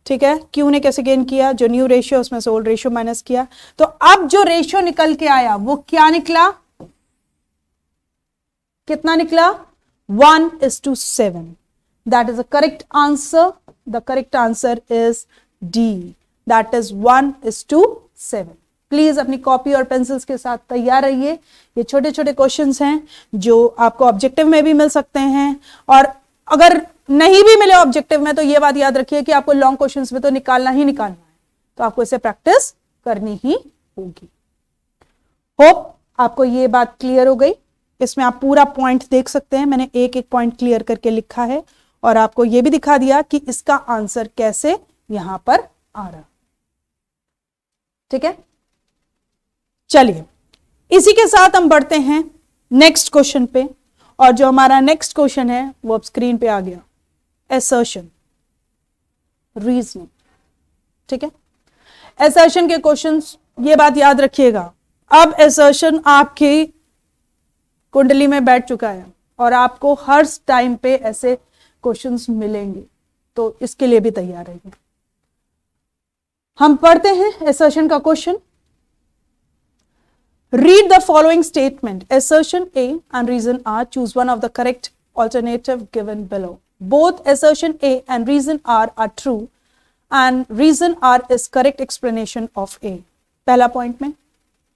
ठीक है, Q ने कैसे गेन किया? जो न्यू रेशियो उसमें से ओल्ड रेशियो माइनस किया। तो अब जो रेशियो निकल के आया वो क्या निकला? कितना निकला? 1:7। That is the correct answer. The correct answer is D. That is 1:7. Please अपनी कॉपी और पेंसिल्स के साथ तैयार रहिए। ये छोटे छोटे क्वेश्चंस हैं जो आपको ऑब्जेक्टिव में भी मिल सकते हैं, और अगर नहीं भी मिले ऑब्जेक्टिव में तो ये बात याद रखिए कि आपको लॉन्ग क्वेश्चंस में तो निकालना ही निकालना है, तो आपको इसे प्रैक्टिस करनी ही होगी। होप आपको ये बात क्लियर हो गई। इसमें आप पूरा पॉइंट देख सकते हैं, मैंने एक एक पॉइंट क्लियर करके लिखा है और आपको यह भी दिखा दिया कि इसका आंसर कैसे यहां पर आ रहा। ठीक है, चलिए इसी के साथ हम बढ़ते हैं नेक्स्ट क्वेश्चन पे, और जो हमारा नेक्स्ट क्वेश्चन है वो अब स्क्रीन पे आ गया। Assertion, reasoning. ठीक है, असर्शन के क्वेश्चंस, ये बात याद रखिएगा, अब असर्शन आपकी कुंडली में बैठ चुका है और आपको हर टाइम पे ऐसे क्वेश्चंस मिलेंगे, तो इसके लिए भी तैयार रहिए। हम पढ़ते हैं असर्शन का question. Read the following statement, assertion A and reason R, choose one of the correct alternative given below. Both assertion A and reason R are true and reason R is correct explanation of A. पहला point में।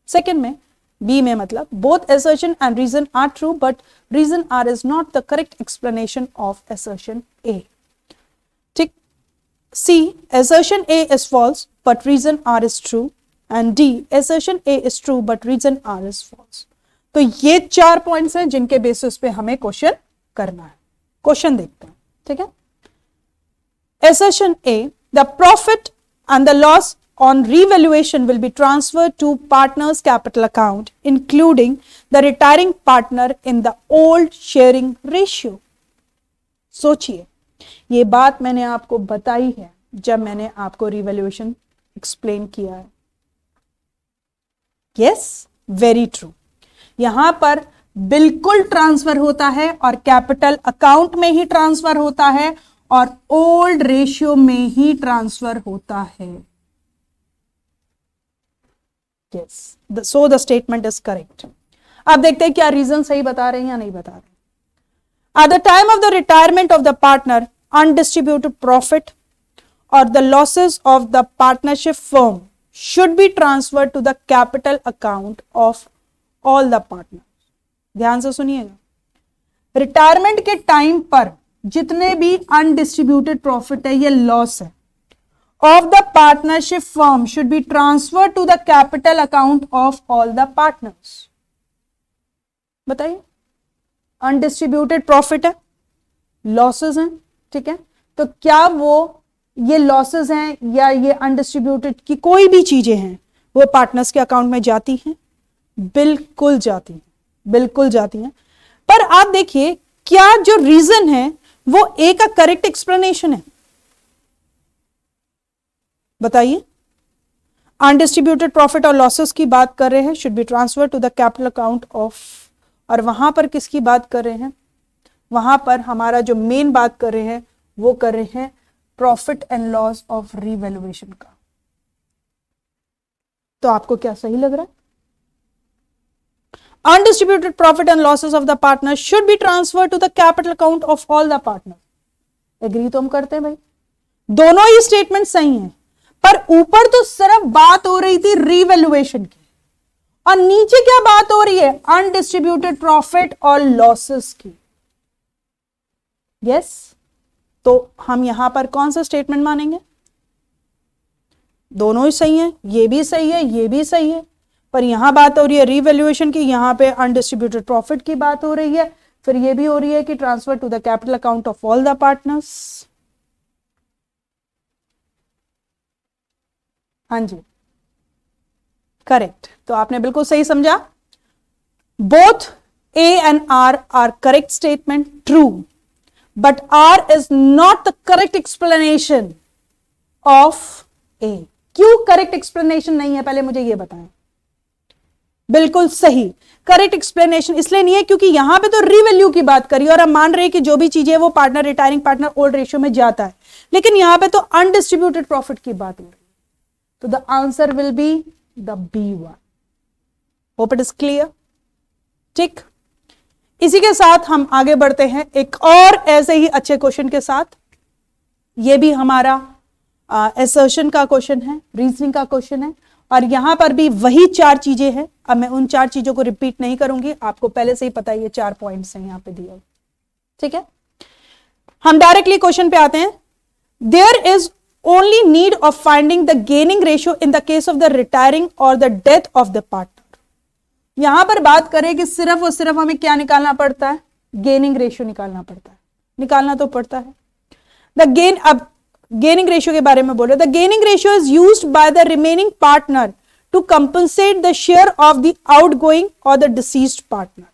Second में, B में, मतलब both assertion and reason are true but reason R is not the correct explanation of assertion A. ठीक। C, assertion A is false but reason R is true, and D, assertion A is true but reason R is false. तो ये 4 points हैं जिनके basis पे हमें question करना है। Question देखते हैं। ठीक है, assertion A, the profit and the loss on revaluation will be transferred to partner's capital account, including the retiring partner in the old sharing ratio. सोचिए, ये बात मैंने आपको बताई है जब मैंने आपको रिवैल्यूएशन एक्सप्लेन किया है. Yes, very true. यहां पर बिल्कुल ट्रांसफर होता है और कैपिटल अकाउंट में ही ट्रांसफर होता है और ओल्ड रेशियो में ही ट्रांसफर होता है. Yes. So the statement is correct. अब देखते हैं क्या रीजन सही बता रहे हैं या नहीं बता रहे. At the time of the retirement of the partner, undistributed profit or the losses of the partnership firm should be transferred to the capital account of all the partners. ध्यान से सुनिएगा. रिटायरमेंट के टाइम पर जितने भी undistributed profit है, ये loss है, of the partnership firm should be transferred to the capital account of all the partners. बताइए, अनडिस्ट्रीब्यूटेड प्रॉफिट है, लॉसेस हैं, ठीक है, तो क्या वो ये लॉसेस हैं या ये अनडिस्ट्रीब्यूटेड की कोई भी चीजें हैं वो पार्टनर्स के अकाउंट में जाती हैं? बिल्कुल जाती हैं, बिल्कुल जाती हैं. पर आप देखिए, क्या जो रीजन है वो ए का करेक्ट एक्सप्लेनेशन है? बताइए. अनडिस्ट्रीब्यूटेड प्रॉफिट और लॉसेस की बात कर रहे हैं, should be transfer to the capital account of, और वहां पर किसकी बात कर रहे हैं? वहां पर हमारा जो मेन बात कर रहे हैं वो कर रहे हैं profit and loss of revaluation का. तो आपको क्या सही लग रहा है? Undistributed profit and losses of the partner should be transfer to the capital account of all the partner. Agree तो हम करते हैं भाई, दोनों ही स्टेटमेंट सही हैं. पर ऊपर तो सिर्फ बात हो रही थी रिवैल्यूएशन की, और नीचे क्या बात हो रही है? अनडिस्ट्रीब्यूटेड प्रॉफिट और लॉसेस की. यस, तो हम यहां पर कौन सा स्टेटमेंट मानेंगे? दोनों ही सही है, ये भी सही है, ये भी सही है, पर यहां बात हो रही है रिवैल्यूएशन की, यहां पे अनडिस्ट्रीब्यूटेड प्रॉफिट की बात हो रही है, फिर ये भी हो रही है कि transfer to the capital account of all the partners. हाँ जी, करेक्ट. तो आपने बिल्कुल सही समझा. Both A and R correct statement, true, but R is not the correct explanation of A. क्यों करेक्ट एक्सप्लेनेशन नहीं है, पहले मुझे ये बताएं. बिल्कुल सही, करेक्ट एक्सप्लेनेशन इसलिए नहीं है क्योंकि यहां पे तो रिवैल्यू की बात करी और हम मान रहे हैं कि जो भी चीजें वो partner, retiring partner old ratio में जाता है, लेकिन यहां पे तो अनडिस्ट्रीब्यूटेड प्रॉफिट की बात हो रही है. तो the answer will be the B1. Hope it is clear. ठीक, इसी के साथ हम आगे बढ़ते हैं एक और ऐसे ही अच्छे क्वेश्चन के साथ. ये भी हमारा असर्शन का क्वेश्चन है, रीजनिंग का क्वेश्चन है, और यहां पर भी वही 4 चीजें हैं. अब मैं उन 4 चीजों को रिपीट नहीं करूंगी, आपको पहले से ही पता है ये 4 पॉइंट्स हैं यहां पे दिए. ठीक है, हम डायरेक्टली क्वेश्चन पे आते हैं. There is only need of finding the gaining ratio in the case of the retiring or the death of the partner. यहां पर बात करें कि सिर्फ और सिर्फ हमें क्या निकालना पड़ता है? गेनिंग रेशियो निकालना पड़ता है. निकालना तो पड़ता है. अब गेनिंग रेशियो के बारे में बोल रहे. The gaining ratio is used by the remaining partner to compensate the share of the outgoing और द डिसीज्ड पार्टनर.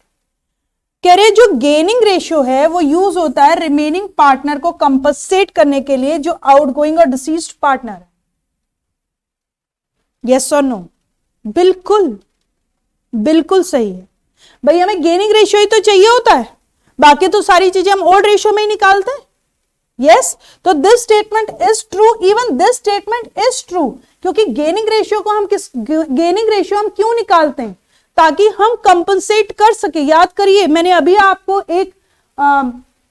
कह रहे जो गेनिंग रेशियो है वो यूज होता है रिमेनिंग पार्टनर को कंपनसेट करने के लिए जो आउटगोइंग और डिसीज्ड पार्टनर है. यस और नो? बिल्कुल, बिल्कुल सही है भाई. हमें गेनिंग रेशियो ही तो चाहिए होता है, बाकी तो सारी चीजें हम ओल्ड रेशियो में ही निकालते हैं. यस, तो this statement is true, even this statement is true, क्योंकि गेनिंग रेशियो को हम गेनिंग रेशियो हम क्यों निकालते हैं? ताकि हम कंपनसेट कर सके. याद करिए, मैंने अभी आपको एक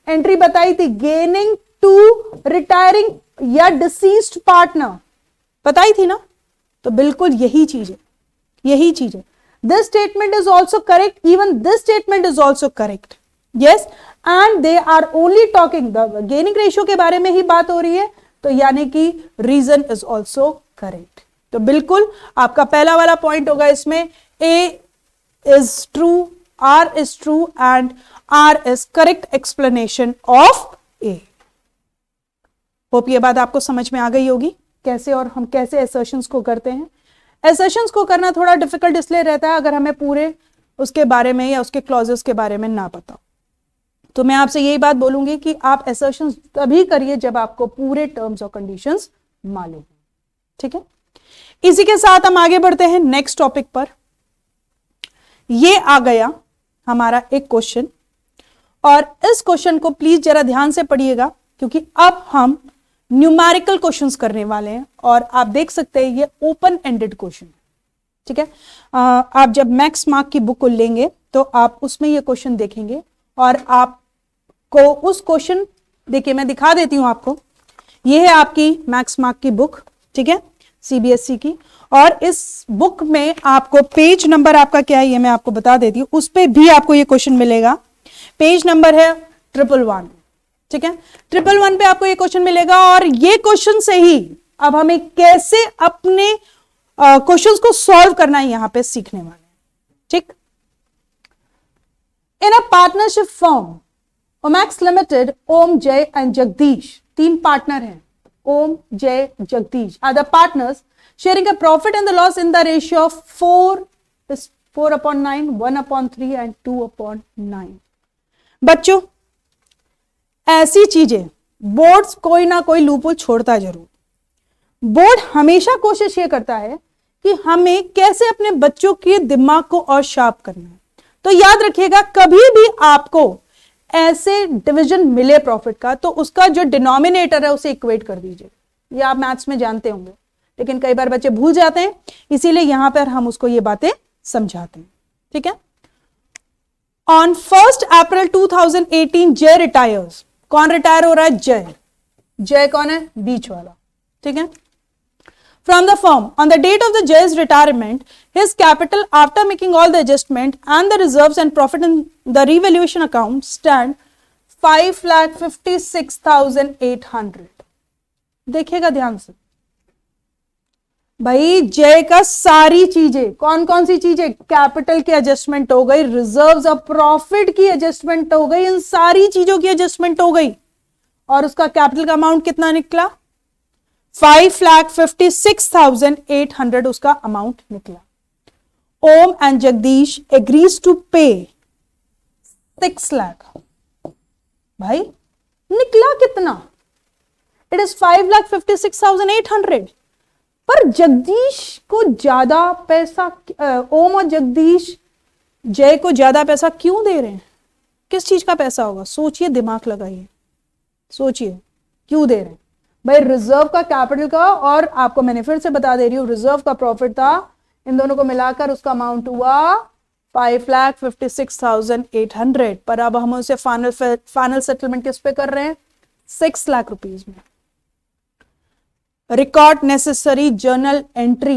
एंट्री बताई थी, गेनिंग टू रिटायरिंग या डिसीज्ड पार्टनर बताई थी ना. तो बिल्कुल यही चीज है, यही चीज है. This statement is also correct, even this statement is also correct. Yes, and they are only talking, the gaining ratio के बारे में ही बात हो रही है, तो यानी कि रीजन इज ऑल्सो करेक्ट. तो बिल्कुल आपका पहला वाला पॉइंट होगा इसमें, ए is true, R is true and R is correct explanation of A. Hope ये बात आपको समझ में आ गई होगी. कैसे और हम कैसे assertions को करते हैं। assertions को करना थोड़ा डिफिकल्ट इसलिए रहता है अगर हमें पूरे उसके बारे में या उसके क्लॉजेस के बारे में ना पता हो। तो मैं आपसे यही बात बोलूंगी कि आप assertions तभी करिए जब आपको पूरे टर्म्स और कंडीशंस मालूम, ठीक है। इसी के साथ हम आगे बढ़ते हैं नेक्स्ट टॉपिक पर। ये आ गया हमारा एक क्वेश्चन, और इस क्वेश्चन को प्लीज जरा ध्यान से पढ़िएगा क्योंकि अब हम न्यूमेरिकल क्वेश्चंस करने वाले हैं, और आप देख सकते हैं ये ओपन एंडेड क्वेश्चन है, ठीक है। आप जब मैक्स मार्क की बुक को लेंगे तो आप उसमें ये क्वेश्चन देखेंगे, और आपको उस क्वेश्चन, देखिए मैं दिखा देती हूं आपको, ये है आपकी मैक्स मार्क की बुक, ठीक है, सीबीएसई की। और इस बुक में आपको पेज नंबर आपका क्या है ये मैं आपको बता देती हूं, उस पे भी आपको ये क्वेश्चन मिलेगा। पेज नंबर है 111, ठीक है, 111 पे आपको ये क्वेश्चन मिलेगा। और ये क्वेश्चन से ही अब हमें कैसे अपने क्वेश्चंस को सॉल्व करना है यहां पे सीखने वाले हैं, ठीक। In a partnership firm Omax limited, Om, Jay and Jagdish, 3 partner हैं, Om, Jay, Jagdish are the partners sharing a profit and the loss in the ratio of 4:9, 1/3 and 2/9। बच्चों, ऐसी चीजें बोर्ड्स कोई ना कोई लूपहोल छोड़ता है जरूर। बोर्ड हमेशा कोशिश ये करता है कि हमें कैसे अपने बच्चों के दिमाग को और शार्प करना है। तो याद रखिएगा, कभी भी आपको ऐसे डिवीजन मिले प्रॉफिट का तो उसका जो डिनोमिनेटर है उसे इक्वेट कर दीजिए। ये आप मैथ्स में जानते होंगे, लेकिन कई बार बच्चे भूल जाते हैं, इसीलिए यहां पर हम उसको ये बातें समझाते हैं, ठीक है। ऑन 1 अप्रैल 2018 जय रिटायर्स। कौन रिटायर हो रहा है? जय। जय कौन है? बीच वाला, ठीक है। From the firm on the date of the जय's retirement his capital after making all the adjustment and the reserves and profit in the revaluation account stand 5,56,800। देखिएगा ध्यान से भाई, जय का सारी चीजें, कौन कौन सी चीजें? कैपिटल की एडजस्टमेंट हो गई, रिजर्व्स और प्रॉफिट की एडजस्टमेंट हो गई, इन सारी चीजों की एडजस्टमेंट हो गई, और उसका कैपिटल का अमाउंट कितना निकला? 5,56,800 उसका अमाउंट निकला। Om and Jagdish agrees to pay 6 lakh. भाई निकला कितना? It is 5,56,800। पर जगदीश को ज्यादा पैसा, ओम और जगदीश जय को ज्यादा पैसा क्यों दे रहे हैं? किस चीज का पैसा होगा? सोचिए, दिमाग लगाइए, सोचिए क्यों दे रहे हैं भाई? रिजर्व का, कैपिटल का, और आपको मैंने फिर से बता दे रही हूं, रिजर्व का प्रॉफिट था, इन दोनों को मिलाकर उसका अमाउंट हुआ 5,56,800। पर अब हम उसे फाइनल सेटलमेंट किस पे कर रहे हैं? 6 लाख रुपीज में। Record necessary journal entry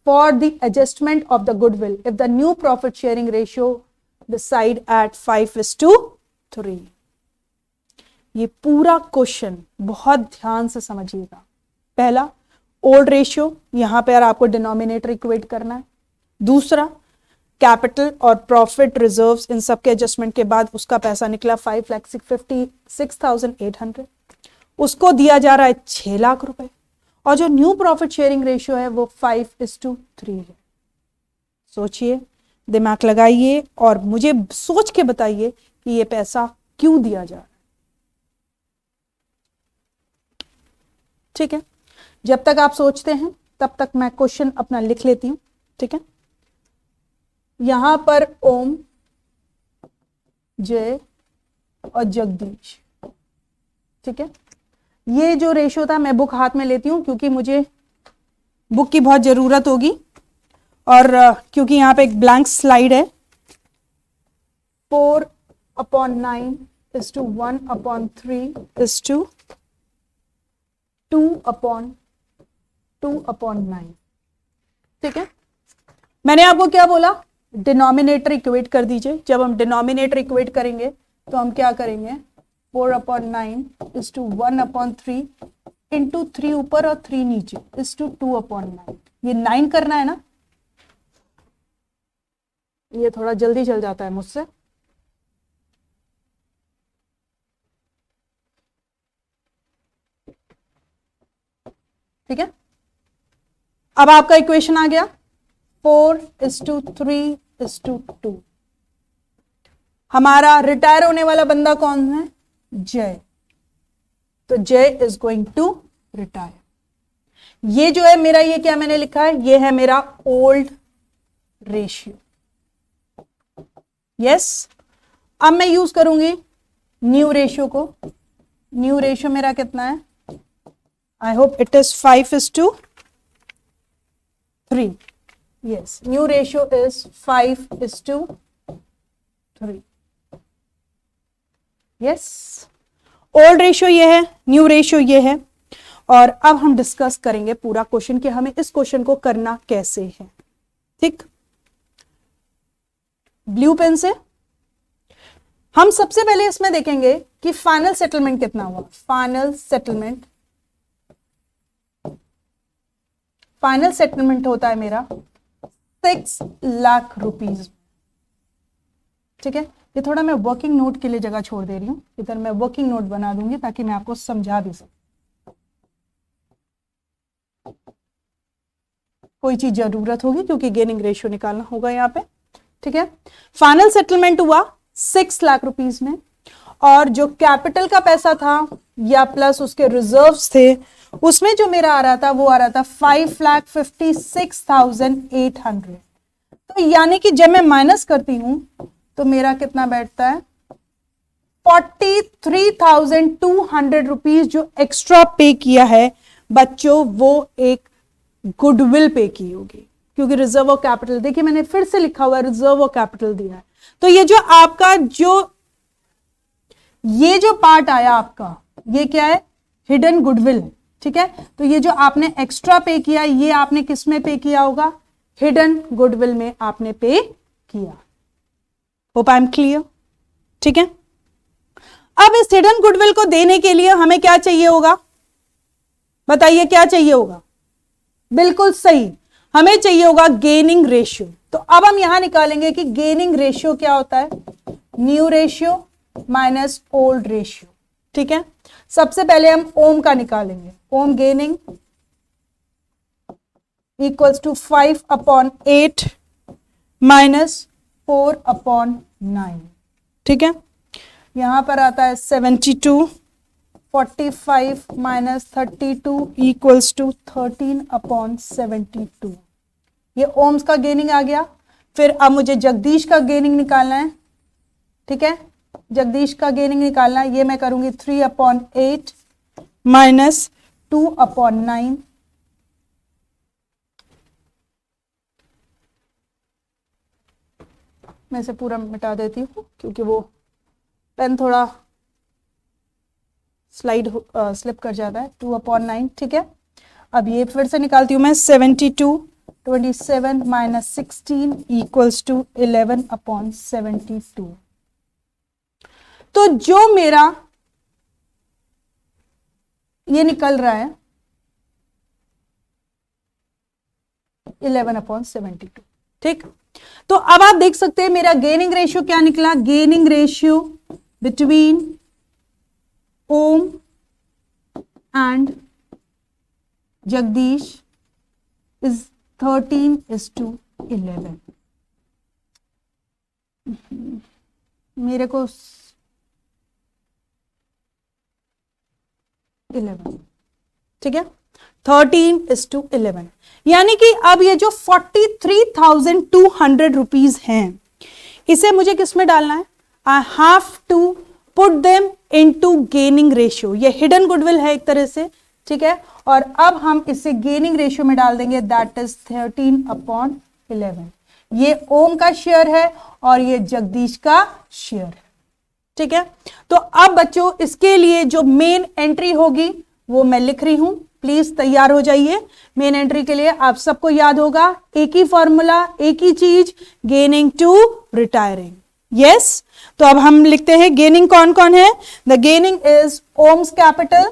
for the adjustment of the goodwill if the new profit sharing ratio decide at 5:3। ये पूरा क्वेश्चन बहुत ध्यान से समझिएगा। पहला, ओल्ड रेशियो, यहां पर आपको डिनोमिनेटर इक्वेट करना है। दूसरा, कैपिटल और प्रॉफिट, रिजर्व्स, इन सब के एडजस्टमेंट के बाद उसका पैसा निकला 5,56,800। उसको दिया जा रहा है 6 लाख रुपए, और जो न्यू प्रॉफिट शेयरिंग रेशियो है वो 5:3 है। सोचिए, दिमाग लगाइए, और मुझे सोच के बताइए कि ये पैसा क्यों दिया जा रहा है, ठीक है। जब तक आप सोचते हैं तब तक मैं क्वेश्चन अपना लिख लेती हूं, ठीक है। यहां पर ओम, जय और जगदीश, ठीक है। ये जो रेशियो था, मैं बुक हाथ में लेती हूं क्योंकि मुझे बुक की बहुत जरूरत होगी, और क्योंकि यहां पे एक ब्लैंक स्लाइड है। 4/9 is to 1/3 is to 2/9, ठीक है। मैंने आपको क्या बोला? डिनोमिनेटर इक्वेट कर दीजिए। जब हम डिनोमिनेटर इक्वेट करेंगे तो हम क्या करेंगे? 4/9 is to 1/3 इंटू 3 ऊपर और 3 नीचे is to 2/9। ये 9 करना है ना, ये थोड़ा जल्दी चल जाता है मुझसे। ठीक है, अब आपका इक्वेशन आ गया 4:3:2। हमारा रिटायर होने वाला बंदा कौन है? जय। तो जय इज गोइंग टू रिटायर। ये जो है मेरा, ये क्या मैंने लिखा है, ये है मेरा ओल्ड रेशियो। यस, अब मैं यूज करूंगी न्यू रेशियो को। न्यू रेशियो मेरा कितना है? I hope it is 5:3। Yes, new ratio is 5:3। Yes, old ratio ये है, न्यू रेशियो ये है। और अब हम डिस्कस करेंगे पूरा क्वेश्चन कि हमें इस क्वेश्चन को करना कैसे है। ठीक, ब्लू पेन से हम सबसे पहले इसमें देखेंगे कि फाइनल सेटलमेंट कितना हुआ। फाइनल सेटलमेंट होता है मेरा 6 लाख रुपीज। ठीक है, ये थोड़ा मैं वर्किंग नोट के लिए जगह छोड़ दे रही हूं, इधर मैं वर्किंग नोट बना दूंगी ताकि मैं आपको समझा भी सकूं। कोई चीज जरूरत होगी क्योंकि गेनिंग रेशियो निकालना होगा यहां पे। ठीक है, फाइनल सेटलमेंट हुआ 6 लाख रुपीज में, और जो कैपिटल का पैसा था या प्लस उसके रिजर्व्स थे, उसमें जो मेरा आ रहा था वो आ रहा था 5,56,800। तो यानी कि जब मैं माइनस करती हूं तो मेरा कितना बैठता है? 43,200 रुपीज जो एक्स्ट्रा पे किया है बच्चों, वो एक गुडविल पे की होगी, क्योंकि रिजर्व ऑफ कैपिटल, देखिए मैंने फिर से लिखा हुआ है रिजर्व ऑफ कैपिटल दिया है। तो ये जो आपका ये जो पार्ट आया आपका, ये क्या है? Hidden goodwill. ठीक है, तो ये जो आपने एक्स्ट्रा पे किया, ये आपने किस में पे किया होगा? हिडन गुडविल में आपने पे किया। Hope I am clear. ठीक है, अब इस हिडन गुडविल को देने के लिए हमें क्या चाहिए होगा? बताइए क्या चाहिए होगा? बिल्कुल सही, हमें चाहिए होगा गेनिंग रेशियो। तो अब हम यहां निकालेंगे कि गेनिंग रेशियो क्या होता है? New ratio minus old ratio. ठीक है, सबसे पहले हम ओम का निकालेंगे। ओम गेनिंग इक्वल्स टू 5/8 माइनस 4/9। ठीक है, यहां पर आता है 72। 45 माइनस 32 इक्वल्स टू 13/72। ये ओम्स का गेनिंग आ गया। फिर अब मुझे जगदीश का गेनिंग निकालना है। ठीक है, जगदीश का गेनिंग निकालना है, ये मैं करूंगी 3/8 माइनस 2/9। मैं इसे पूरा मिटा देती हूं क्योंकि वो पेन थोड़ा स्लिप कर जाता है। 2/9। ठीक है, अब ये फिर से निकालती हूं मैं 72। 27 माइनस 16 इक्वल्स टू 11/72। तो जो मेरा ये निकल रहा है 11/72। ठीक, तो अब आप देख सकते हैं मेरा गेनिंग रेशियो क्या निकला। Gaining ratio between Om and Jagdish is 13:11। मेरे को 11। ठीक है, 13:11, यानी कि अब ये जो 43,200 रुपीज हैं, इसे मुझे किस में डालना है? I have to put them into gaining ratio. ये हिडन गुडविल है एक तरह से। ठीक है, और अब हम इसे गेनिंग रेशियो में डाल देंगे, दैट इज 13/11। ये ओम का शेयर है और ये जगदीश का शेयर है। ठीक है, तो अब बच्चों इसके लिए जो मेन एंट्री होगी वो मैं लिख रही हूं, प्लीज तैयार हो जाइए। मेन एंट्री के लिए आप सबको याद होगा एक ही फॉर्मूला, एक ही चीज, गेनिंग टू रिटायरिंग। यस, तो अब हम लिखते हैं गेनिंग कौन कौन है। The gaining is Om's capital,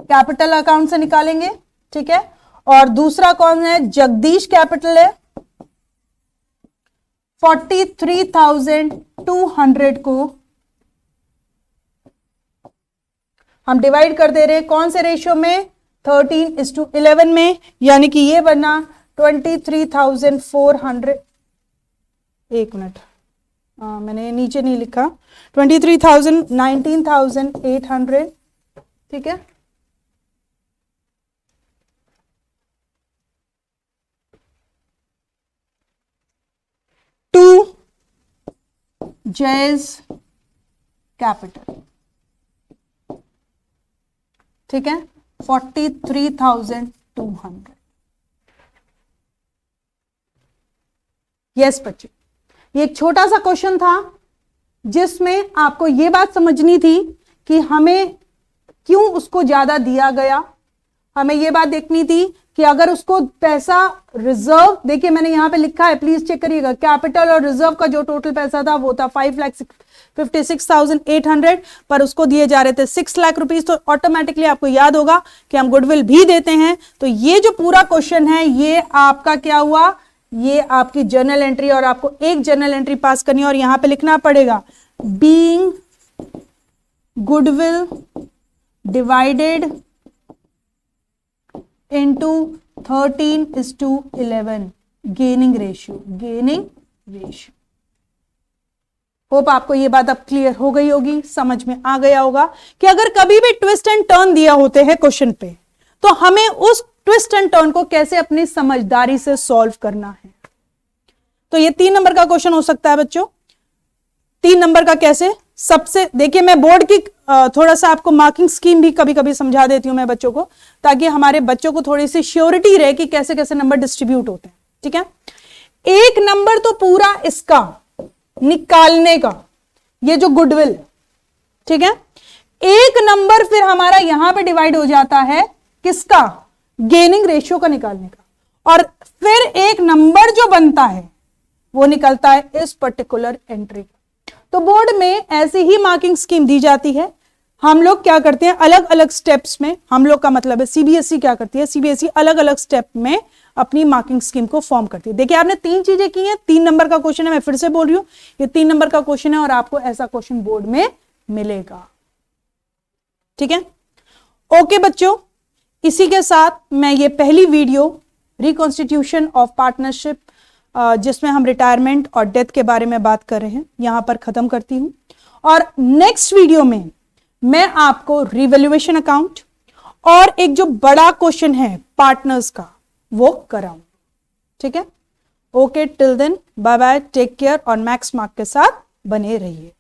capital account से निकालेंगे। ठीक है, और दूसरा कौन है? जगदीश कैपिटल है। 43,200 को हम डिवाइड कर दे रहे हैं कौन से रेशियो में? 13:11 में, यानी कि ये बना 23,400। एक मिनट, मैंने नीचे नहीं लिखा, 19,800, ठीक है। टू जैज कैपिटल, ठीक है, 43,200। यस बच्चे, ये एक छोटा सा क्वेश्चन था जिसमें आपको ये बात समझनी थी कि हमें क्यों उसको ज्यादा दिया गया। हमें ये बात देखनी थी कि अगर उसको पैसा रिजर्व, देखिए मैंने यहां पे लिखा है, प्लीज चेक करिएगा, कैपिटल और रिजर्व का जो टोटल पैसा था वो था 5,56,800, पर उसको दिए जा रहे थे 6 लाख रुपीज। तो ऑटोमेटिकली आपको याद होगा कि हम गुडविल भी देते हैं। तो ये जो पूरा क्वेश्चन है ये आपका क्या हुआ, ये आपकी जर्नल एंट्री, और आपको एक जर्नल एंट्री पास करनी है और यहां पे लिखना पड़ेगा being goodwill divided into 13:11 gaining ratio. Hope आपको ये बात अब क्लियर हो गई होगी, समझ में आ गया होगा कि अगर कभी भी ट्विस्ट एंड टर्न दिया होते हैं क्वेश्चन पे, तो हमें उस ट्विस्ट एंड टर्न को कैसे अपनी समझदारी से सॉल्व करना है। तो ये 3 नंबर का क्वेश्चन हो सकता है बच्चों। 3 नंबर का कैसे, सबसे देखिए मैं बोर्ड की थोड़ा सा आपको मार्किंग स्कीम भी कभी कभी समझा देती हूं मैं बच्चों को, ताकि हमारे बच्चों को थोड़ी सी श्योरिटी रहे कि कैसे कैसे नंबर डिस्ट्रीब्यूट होते हैं, ठीक है। 1 नंबर तो पूरा इसका निकालने का, ये जो गुडविल, ठीक है। 1 नंबर फिर हमारा यहां पे डिवाइड हो जाता है किसका, गेनिंग रेशियो का निकालने का, और फिर 1 नंबर जो बनता है वो निकलता है इस पर्टिकुलर एंट्री का। तो बोर्ड में ऐसी ही मार्किंग स्कीम दी जाती है। हम लोग क्या करते हैं, अलग अलग स्टेप्स में, हम लोग का मतलब है सीबीएसई क्या करती है, सीबीएसई अलग अलग स्टेप में अपनी मार्किंग स्कीम को फॉर्म करती है। देखिए आपने 3 चीजें की हैं, 3 नंबर का क्वेश्चन है, मैं फिर से बोल रही हूं ये 3 नंबर का क्वेश्चन है और आपको ऐसा क्वेश्चन बोर्ड में मिलेगा, ठीक है। ओके बच्चों, इसी के साथ मैं ये पहली वीडियो रिकॉन्स्टिट्यूशन ऑफ पार्टनरशिप, जिसमें हम रिटायरमेंट और डेथ के बारे में बात कर रहे हैं, यहां पर खत्म करती हूं। और नेक्स्ट वीडियो में मैं आपको रिवैल्यूएशन अकाउंट और एक जो बड़ा क्वेश्चन है पार्टनर्स का वो कराऊं, ठीक है। Okay, till then bye bye, take care और मैक्स मार्क के साथ बने रहिए।